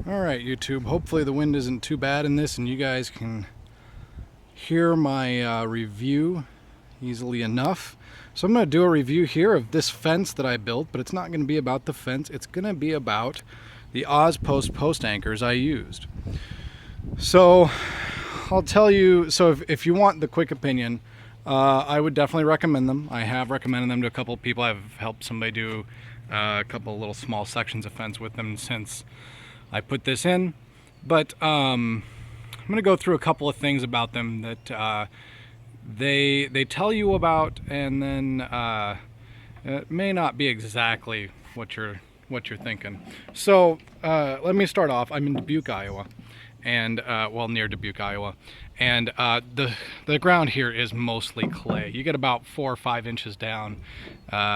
Alright, YouTube, hopefully the wind isn't too bad in this and you guys can hear my review easily enough. So I'm going to do a review here of this fence that I built, but it's not going to be about the fence, it's going to be about the Ozpost post anchors I used. So I'll tell you, so if you want the quick opinion, I would definitely recommend them. I have recommended them to a couple of people. I've helped somebody do a couple of little small sections of fence with them since I put this in, but I'm going to go through a couple of things about them that they tell you about, and then it may not be exactly what you're thinking. So let me start off. I'm in Dubuque, Iowa, and well, near Dubuque, Iowa, and the ground here is mostly clay. You get about 4 or 5 inches down,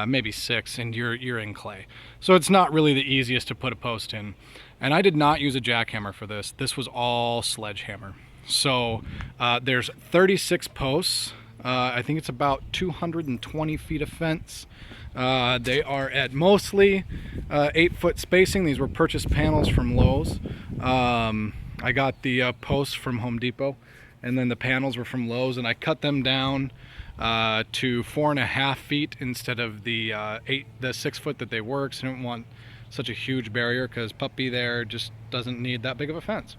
maybe 6, and you're in clay. So it's not really the easiest to put a post in. And I did not use a jackhammer for this. This was all sledgehammer. So there's 36 posts. I think it's about 220 feet of fence. They are at mostly 8-foot spacing. These were purchased panels from Lowe's. I got the posts from Home Depot, and then the panels were from Lowe's, and I cut them down to 4.5 feet instead of the 6 foot that they were, because I didn't want such a huge barrier, because Puppy there just doesn't need that big of a fence.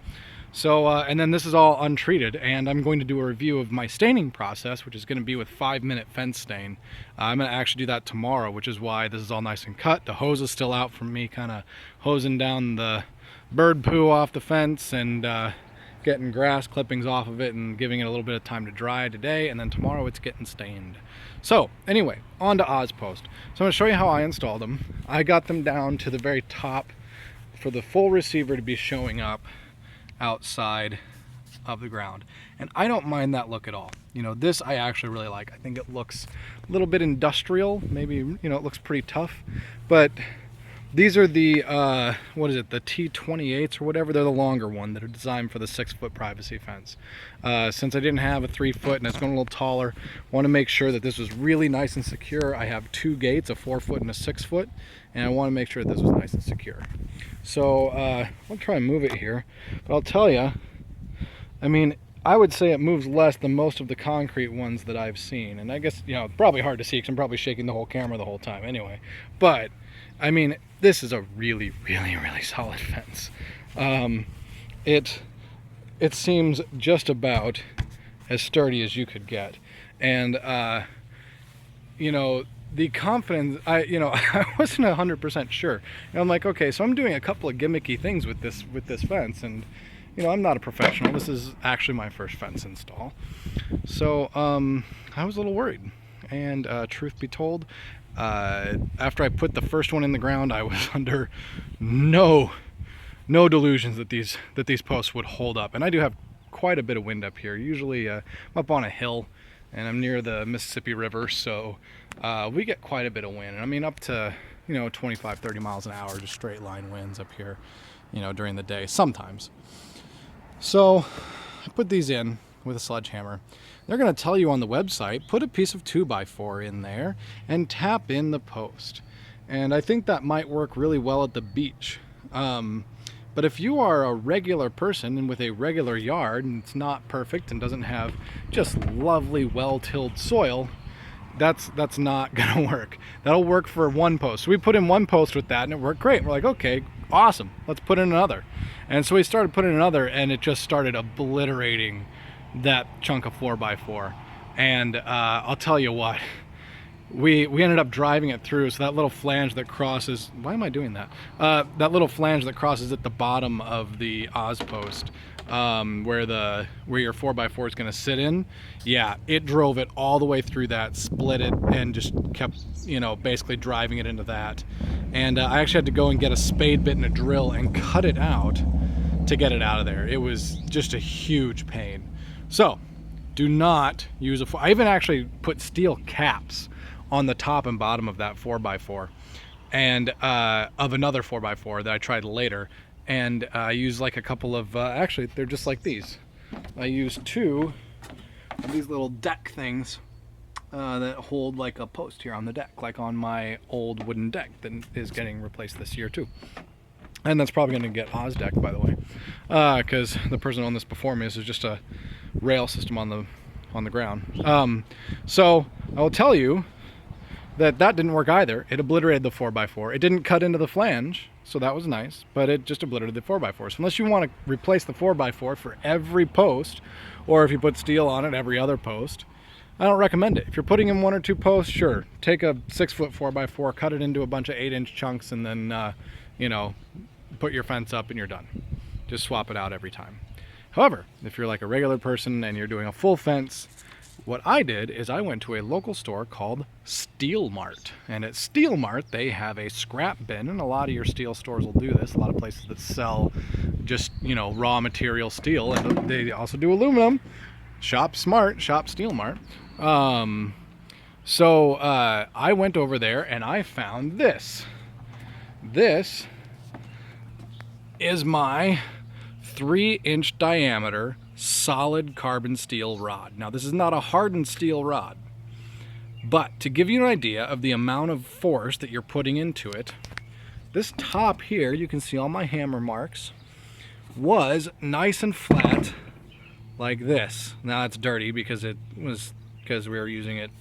So and then this is all untreated, and I'm going to do a review of my staining process, which is going to be with 5-minute fence stain. I'm going to actually do that tomorrow, which is why this is all nice and cut. The hose is still out from me kind of hosing down the bird poo off the fence and getting grass clippings off of it and giving it a little bit of time to dry today, and then tomorrow it's getting stained. So anyway, on to Ozpost. So I'm going to show you how I installed them. I got them down to the very top for the full receiver to be showing up outside of the ground, and I don't mind that look at all. You know, this I actually really like. I think it looks a little bit industrial, maybe, you know, it looks pretty tough, but these are the what is it, the T28s or whatever. They're the longer one that are designed for the 6-foot privacy fence. Since I didn't have a 3-foot and it's going a little taller, I want to make sure that this was really nice and secure. I have 2 gates, a 4-foot and a 6-foot, and I want to make sure that this was nice and secure. So I'll try and move it here, but I'll tell you, I mean, I would say it moves less than most of the concrete ones that I've seen. And I guess, you know, it's probably hard to see because I'm probably shaking the whole camera the whole time anyway. But I mean, this is a really, really, really solid fence. It seems just about as sturdy as you could get. And you know, the confidence, I wasn't 100% sure. And I'm like, okay, so I'm doing a couple of gimmicky things with this fence, and you know, I'm not a professional. This is actually my first fence install. So I was a little worried. And truth be told, after I put the first one in the ground, I was under no delusions that these posts would hold up. And I do have quite a bit of wind up here. Usually I'm up on a hill, and I'm near the Mississippi River, so we get quite a bit of wind. I mean, up to, you know, 25-30 miles an hour, just straight line winds up here, you know, during the day sometimes. So I put these in with a sledgehammer. They're going to tell you on the website, put a piece of 2x4 in there and tap in the post. And I think that might work really well at the beach. But if you are a regular person and with a regular yard and it's not perfect and doesn't have just lovely well-tilled soil, that's not gonna work. That'll work for one post. So we put in one post with that and it worked great. We're like, okay, awesome, let's put in another. And so we started putting in another, and it just started obliterating that chunk of 4x4. And I'll tell you what, we ended up driving it through. So that little flange that crosses, why am I doing that? That little flange that crosses at the bottom of the Ozpost, where your 4x4 is going to sit in, yeah, it drove it all the way through that, split it, and just kept, you know, basically driving it into that. And I actually had to go and get a spade bit and a drill and cut it out to get it out of there. It was just a huge pain. So do not use I even actually put steel caps on the top and bottom of that 4x4, and of another 4x4 that I tried later, and I used like a couple of actually they're just like these. I used 2 of these little deck things that hold like a post here on the deck, like on my old wooden deck that is getting replaced this year too. And that's probably going to get OzDeck, by the way, because the person who owned this before me, this is just a rail system on the ground. So I will tell you that didn't work either. It obliterated the 4x4. It didn't cut into the flange, so that was nice, but it just obliterated the 4x4. So unless you want to replace the 4x4 for every post, or if you put steel on it every other post, I don't recommend it. If you're putting in 1 or 2 posts, sure, take a 6-foot 4x4, cut it into a bunch of 8-inch chunks, and then you know, put your fence up and you're done. Just swap it out every time. However, if you're like a regular person and you're doing a full fence, what I did is I went to a local store called Steel Mart. And at Steel Mart, they have a scrap bin, and a lot of your steel stores will do this. A lot of places that sell just, you know, raw material steel, and they also do aluminum. Shop smart, shop Steel Mart. So I went over there and I found this. This is my 3-inch diameter solid carbon steel rod. Now, this is not a hardened steel rod, but to give you an idea of the amount of force that you're putting into it, this top here, you can see all my hammer marks, was nice and flat like this. Now it's dirty because we were using it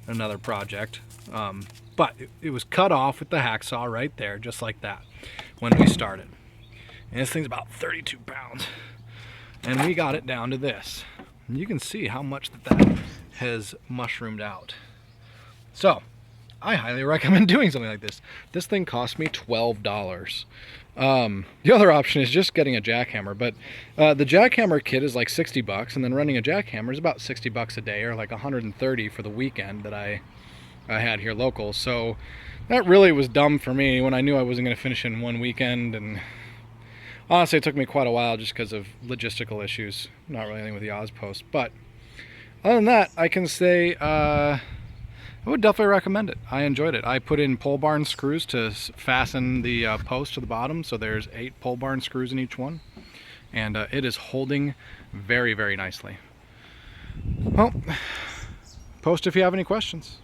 in another project, but it was cut off with the hacksaw right there, just like that, when we started. And this thing's about 32 pounds. And we got it down to this. And you can see how much that has mushroomed out. So, I highly recommend doing something like this. This thing cost me $12. The other option is just getting a jackhammer, but the jackhammer kit is like 60 bucks, and then running a jackhammer is about 60 bucks a day, or like 130 for the weekend that I had here local. So that really was dumb for me when I knew I wasn't going to finish in one weekend, and honestly, it took me quite a while just because of logistical issues. Not really anything with the Ozpost. But other than that, I can say I would definitely recommend it. I enjoyed it. I put in pole barn screws to fasten the post to the bottom. So there's 8 pole barn screws in each one. And it is holding very, very nicely. Well, post if you have any questions.